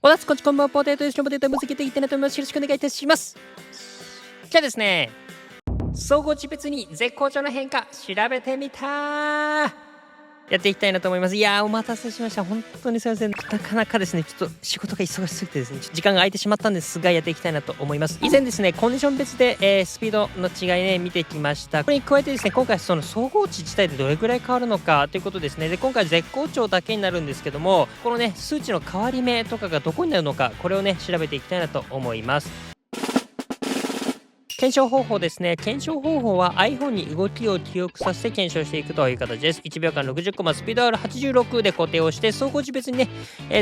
おだつこんちこんばんは、ポテトです。ポテトむずけていってなと思います。よろしくお願いいたします。じゃあですね、総合値別に絶好調の変化調べてみたやっていきたいなと思います。いやー、お待たせしました。本当にすいません。なかなかですね、ちょっと仕事が忙しすぎてですね、時間が空いてしまったんですが、やっていきたいなと思います。以前ですね、コンディション別で、スピードの違いね、見てきました。これに加えてですね、今回その総合値自体でどれくらい変わるのかということですね。で、今回絶好調だけになるんですけども、このね、数値の変わり目とかがどこになるのか、これをね、調べていきたいなと思います。検証方法ですね。検証方法は iPhone に動きを記憶させて検証していくという形です。1秒間60コマ、スピード R86 で固定をして、総合値別にね、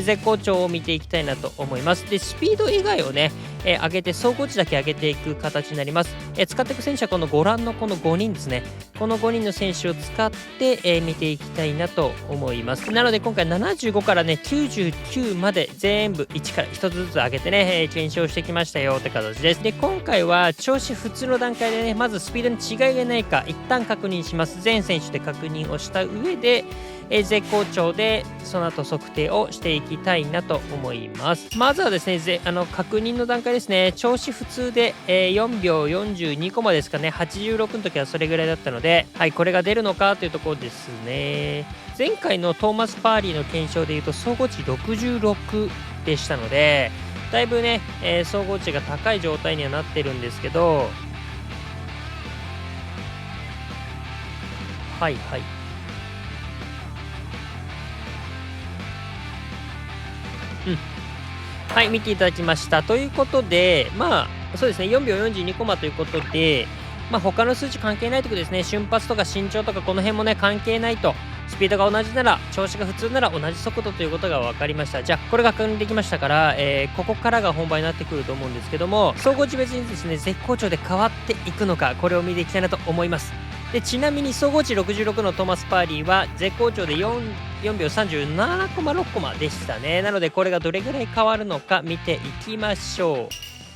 絶好調を見ていきたいなと思います。で、スピード以外をね、上げて、総合値だけ上げていく形になります。使っていく選手はこのご覧のこの5人ですね。この5人の選手を使って、見ていきたいなと思います。なので今回75からね、99まで全部1から1つずつ上げてね、検証してきましたよって形です。で、今回は調子普通の段階でね、まずスピードに違いがないか一旦確認します。全選手で確認をした上で、絶好調でその後測定をしていきたいなと思います。まずはですね、確認の段階ですね。調子普通で、4秒42コマですかね。86の時はそれぐらいだったので、はい、これが出るのかというところですね。前回のトーマス・パーリーの検証でいうと総合値66でしたので、だいぶね、総合値が高い状態にはなってるんですけど、はいはい。はい、見ていただきました。ということで、まあ、そうですね、4秒42コマということで、まあ、他の数値関係ないということですね。瞬発とか身長とかこの辺もね、関係ないと。スピードが同じなら、調子が普通なら同じ速度ということが分かりました。じゃあ、これが確認できましたから、ここからが本番になってくると思うんですけども、総合値別にですね、絶好調で変わっていくのか、これを見ていきたいなと思います。で、ちなみに総合値66のトーマス・パーリーは絶好調で4秒37コマ6コマでしたね。なのでこれがどれぐらい変わるのか見ていきましょ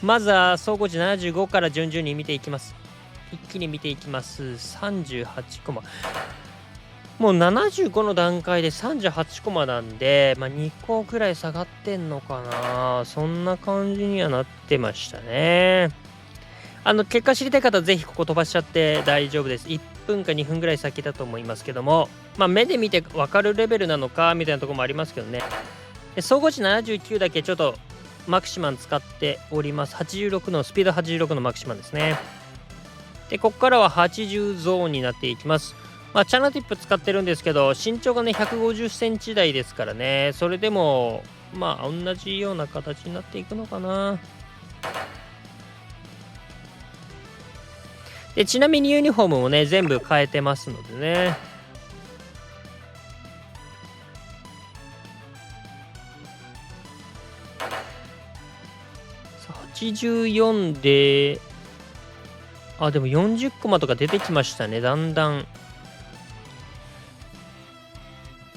う。まずは総合値75から順々に見ていきます。一気に見ていきます。38コマ。もう75の段階で38コマなんで、まあ、2個くらい下がってんのかな。そんな感じにはなってましたね。結果知りたい方はぜひここ飛ばしちゃって大丈夫です。1分か2分ぐらい先だと思いますけども、まあ、目で見て分かるレベルなのかみたいなところもありますけどね。で、総合値79だけちょっとマクシマン使っております。86のスピード86のマクシマンですね。で、ここからは80ゾーンになっていきます。まあ、チャナティップ使ってるんですけど、身長がね、150センチ台ですからね、それでも、まあ、同じような形になっていくのかな。で、ちなみにユニフォームもね、全部変えてますのでね。84で、でも40コマとか出てきましたね、だんだん。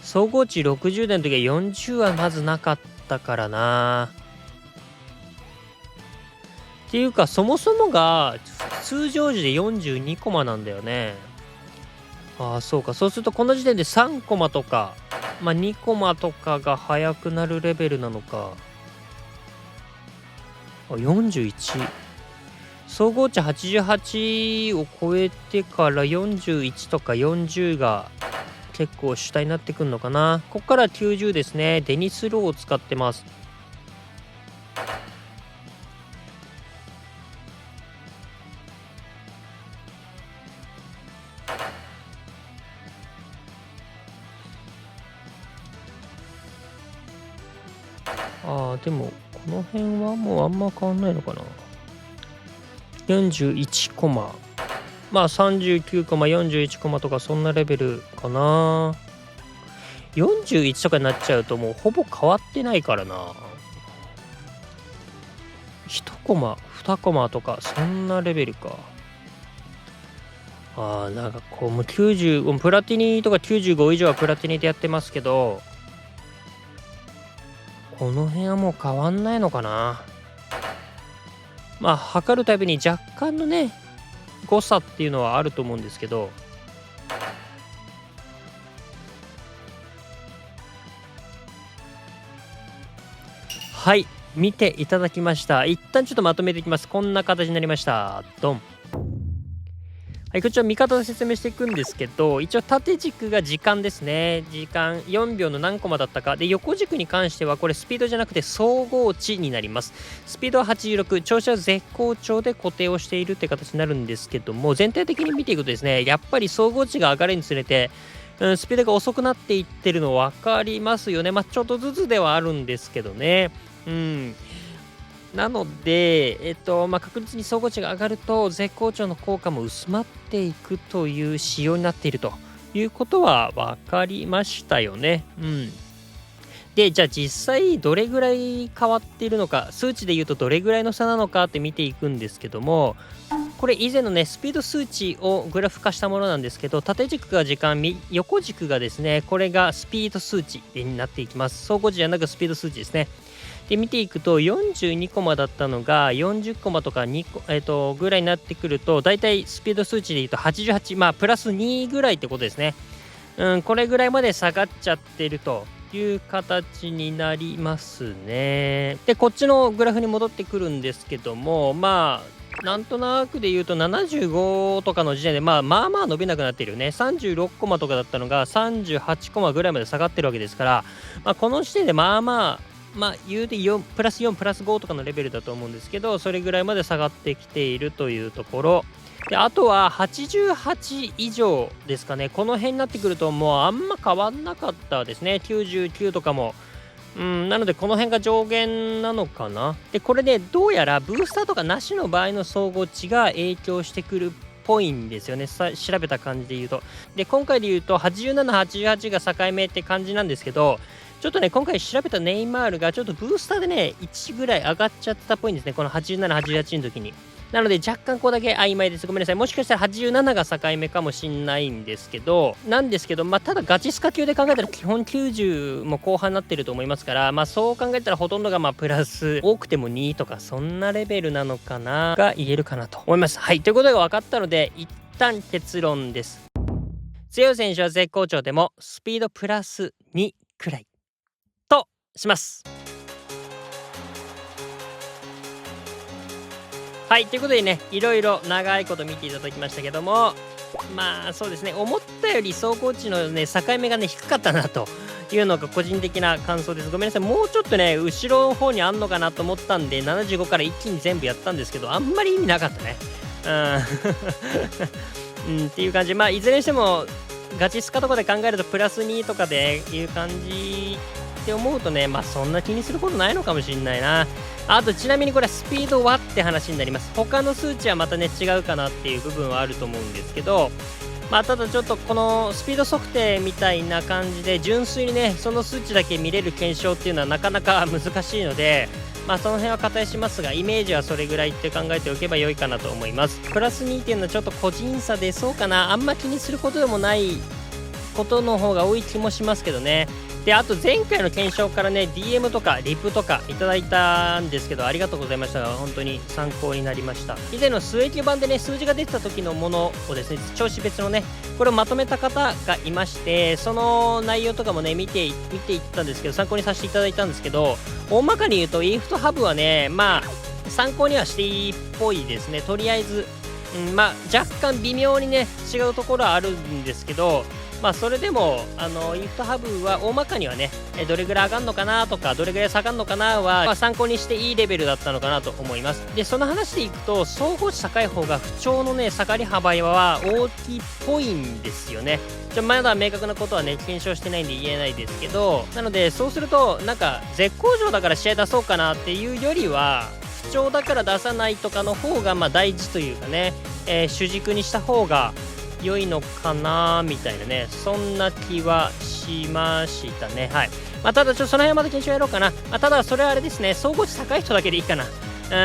総合値60代の時は40はまずなかったからな。っていうか、そもそもが通常時で42コマなんだよね。そうか。そうするとこの時点で3コマとか、まあ、2コマとかが速くなるレベルなのか。41。総合値88を超えてから41とか40が結構主体になってくるのかな。ここから90ですね。デニスローを使ってます。でもこの辺はもうあんま変わんないのかな。41コマ、まあ39コマ41コマとかそんなレベルかな。41とかになっちゃうともうほぼ変わってないからな。1コマ2コマとかそんなレベルか。なんかこうもう90、プラティニとか95以上はプラティニでやってますけど、この辺はもう変わんないのかな。まあ測るたびに若干のね誤差っていうのはあると思うんですけど、はい、見ていただきました。一旦ちょっとまとめていきます。こんな形になりました。ドン。はい、こちら見方で説明していくんですけど、一応縦軸が時間ですね。時間4秒の何コマだったか。で、横軸に関してはこれスピードじゃなくて総合値になります。スピードは86、調子は絶好調で固定をしているって形になるんですけども、全体的に見ていくとですね、やっぱり総合値が上がるにつれて、スピードが遅くなっていってるの分かりますよね。ちょっとずつではあるんですけどね。なので、確実に総合値が上がると、絶好調の効果も薄まっていくという仕様になっているということは分かりましたよね。で、じゃあ実際どれぐらい変わっているのか、数値で言うとどれぐらいの差なのかって見ていくんですけども、これ以前のね、スピード数値をグラフ化したものなんですけど、縦軸が時間、横軸がですね、これがスピード数値になっていきます。総合値じゃなくスピード数値ですね。で見ていくと42コマだったのが40コマとか2個、ぐらいになってくると、だいたいスピード数値で言うと88、プラス2ぐらいってことですね。これぐらいまで下がっちゃってるという形になりますね。でこっちのグラフに戻ってくるんですけども、なんとなくで言うと75とかの時点でまあ伸びなくなってるよね。36コマとかだったのが38コマぐらいまで下がってるわけですから、この時点で言うて4プラス4プラス5とかのレベルだと思うんですけど、それぐらいまで下がってきているというところで、あとは88以上ですかね。この辺になってくるともうあんま変わんなかったですね。99とかもなのでこの辺が上限なのかな。でこれでどうやらブースターとかなしの場合の総合値が影響してくるっぽいんですよね。調べた感じで言うと。で今回で言うと8788が境目って感じなんですけど、ちょっとね今回調べたネイマールがちょっとブースターでね1ぐらい上がっちゃったっぽいんですね。この8788の時に。なので若干ここだけ曖昧です。ごめんなさい。もしかしたら87が境目かもしんないんですけど、ただガチスカ級で考えたら基本90も後半になってると思いますから、そう考えたらほとんどがプラス、多くても2とかそんなレベルなのかなが言えるかなと思います。はい、ということが分かったので、一旦結論です。強い選手は絶好調でもスピードプラス2くらいとします。はい、ということでね、いろいろ長いこと見ていただきましたけども、そうですね、思ったより走行値のね境目がね低かったなというのが個人的な感想です。ごめんなさい。もうちょっとね後ろの方にあんのかなと思ったんで75から一気に全部やったんですけど、あんまり意味なかったね。っていう感じ。いずれにしてもガチスカとかで考えるとプラス2とかでいう感じって思うとね、そんな気にすることないのかもしんないな。あとちなみにこれはスピードはって話になります。他の数値はまたね違うかなっていう部分はあると思うんですけど、ただちょっとこのスピード測定みたいな感じで純粋にねその数値だけ見れる検証っていうのはなかなか難しいので、その辺は割愛しますが、イメージはそれぐらいって考えておけば良いかなと思います。プラス2っていうのはちょっと個人差でそうかな、あんま気にすることでもないことの方が多い気もしますけどね。であと前回の検証からね DM とかリプとかいただいたんですけど、ありがとうございました。本当に参考になりました。以前の数益版でね数字が出てた時のものをですね、調子別のねこれをまとめた方がいまして、その内容とかもね見ていったんですけど、参考にさせていただいたんですけど、大まかに言うとインフトハブはね参考にはしていいっぽいですね。とりあえず、若干微妙にね違うところはあるんですけど、それでもインフトハブは大まかにはねどれぐらい上がるのかなとかどれぐらい下がるのかなは、参考にしていいレベルだったのかなと思います。でその話でいくと総合値高い方が不調のね下がり幅は大きいっぽいんですよね。まだ明確なことはね検証してないんで言えないですけど、なのでそうすると絶好調だから試合出そうかなっていうよりは、不調だから出さないとかの方が大事というかね、主軸にした方が良いのかなみたいなね、そんな気はしましたね。はい。ただちょっとその辺はまた検証やろうかな。ただそれはあれですね、総合値高い人だけでいいかな。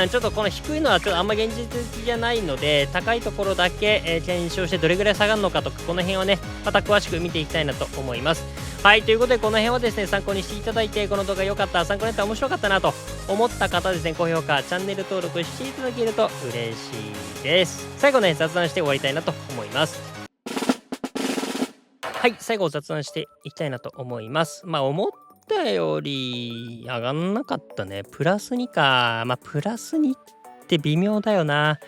ちょっとこの低いのはちょっとあんま現実的じゃないので、高いところだけ、検証してどれぐらい下がるのかとか、この辺をねまた詳しく見ていきたいなと思います。はい、ということでこの辺はですね参考にしていただいて、この動画良かった、参考になった面白かったなと思った方はですね、高評価チャンネル登録していただけると嬉しいです。最後ね雑談して終わりたいなと思います。はい、最後雑談していきたいなと思います。思っったより上がんなかったね。プラス2か。プラス2って微妙だよな。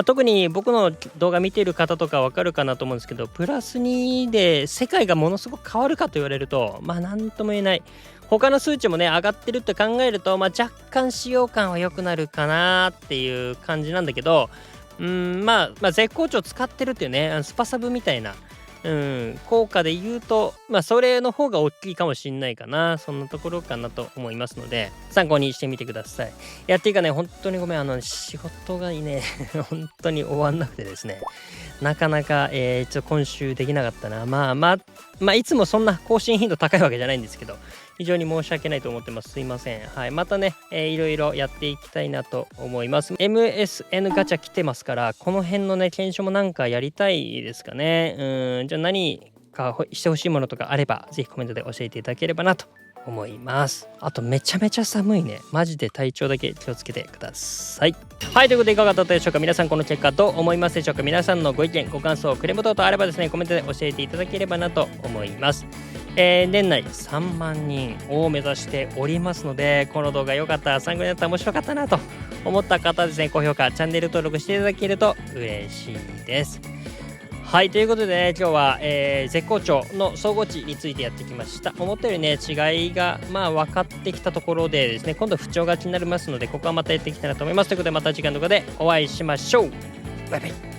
特に僕の動画見てる方とかわかるかなと思うんですけど、プラス2で世界がものすごく変わるかと言われると、なんとも言えない。他の数値もね、上がってるって考えると、若干使用感は良くなるかなっていう感じなんだけど、絶好調使ってるっていうね、スパサブみたいな、効果で言うと、それの方が大きいかもしんないかな。そんなところかなと思いますので、参考にしてみてください。っていうかね、本当にごめん、仕事がね、本当に終わんなくてですね、なかなか、今週できなかったな。いつもそんな更新頻度高いわけじゃないんですけど、非常に申し訳ないと思ってます。すいません。はい。またね、いろいろやっていきたいなと思います。MSN ガチャ来てますから、この辺のね、検証もなんかやりたいですかね。じゃあ何かしてほしいものとかあれば、ぜひコメントで教えていただければなと思います。あとめちゃめちゃ寒いね。マジで体調だけ気をつけてください。はい、ということでいかがだったでしょうか。皆さんこの結果どう思いますでしょうか。皆さんのご意見、ご感想、クレーム等々あればですね、コメントで教えていただければなと思います。年内3万人を目指しておりますので、この動画良かった、参考になった、面白かったなと思った方はですね、高評価、チャンネル登録していただけると嬉しいです。はい、ということでね、今日は、絶好調の総合値についてやってきました。思ったよりね、違いが分かってきたところでですね、今度不調がちになりますので、ここはまたやっていきたいなと思います。ということで、また次回の動画でお会いしましょう。バイバイ。